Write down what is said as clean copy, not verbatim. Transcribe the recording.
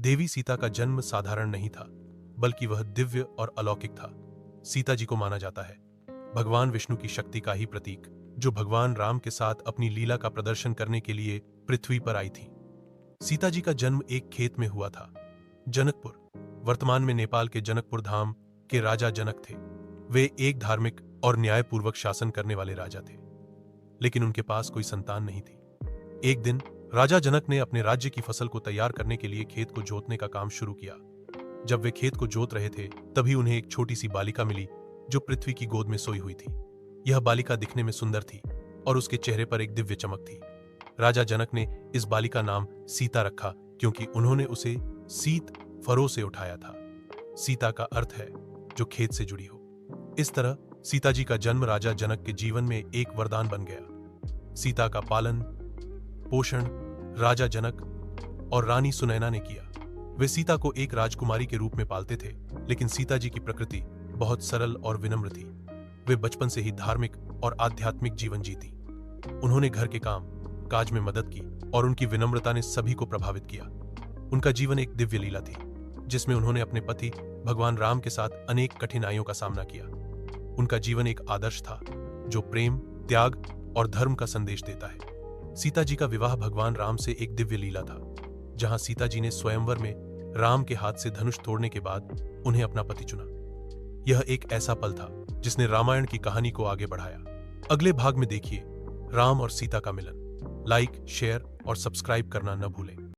देवी सीता का जन्म साधारण नहीं था, बल्कि वह दिव्य और अलौकिक था। सीता जी को माना जाता है भगवान विष्णु की शक्ति का ही प्रतीक, जो भगवान राम के साथ अपनी लीला का प्रदर्शन करने के लिए पृथ्वी पर आई थी। सीता जी का जन्म एक खेत में हुआ था। जनकपुर, वर्तमान में नेपाल के जनकपुर धाम के राजा जनक थे। वे एक धार्मिक और न्यायपूर्वक शासन करने वाले राजा थे, लेकिन उनके पास कोई संतान नहीं थी। एक दिन राजा जनक ने अपने राज्य की फसल को तैयार करने के लिए खेत को जोतने का काम शुरू किया। जब वे खेत को जोत रहे थे, तभी उन्हें एक छोटी सी बालिका मिली जो पृथ्वी की गोद में सोई हुई थी। यह बालिका दिखने में सुंदर थी और उसके चेहरे पर एक दिव्य चमक थी। राजा जनक ने इस बालिका नाम सीता रखा, क्योंकि उन्होंने उसे सीत फरों से उठाया था। सीता का अर्थ है जो खेत से जुड़ी हो। इस तरह सीता जी का जन्म राजा जनक के जीवन में एक वरदान बन गया। सीता का पालन पोषण राजा जनक और रानी सुनैना ने किया। वे सीता को एक राजकुमारी के रूप में पालते थे, लेकिन सीता जी की प्रकृति बहुत सरल और विनम्र थी। वे बचपन से ही धार्मिक और आध्यात्मिक जीवन जीती। उन्होंने घर के काम काज में मदद की और उनकी विनम्रता ने सभी को प्रभावित किया। उनका जीवन एक दिव्य लीला थी, जिसमें उन्होंने अपने पति भगवान राम के साथ अनेक कठिनाइयों का सामना किया। उनका जीवन एक आदर्श था जो प्रेम, त्याग और धर्म का संदेश देता है। सीता जी का विवाह भगवान राम से एक दिव्य लीला था, जहां सीता जी ने स्वयंवर में राम के हाथ से धनुष तोड़ने के बाद उन्हें अपना पति चुना। यह एक ऐसा पल था जिसने रामायण की कहानी को आगे बढ़ाया। अगले भाग में देखिए राम और सीता का मिलन। लाइक, शेयर और सब्सक्राइब करना न भूलें।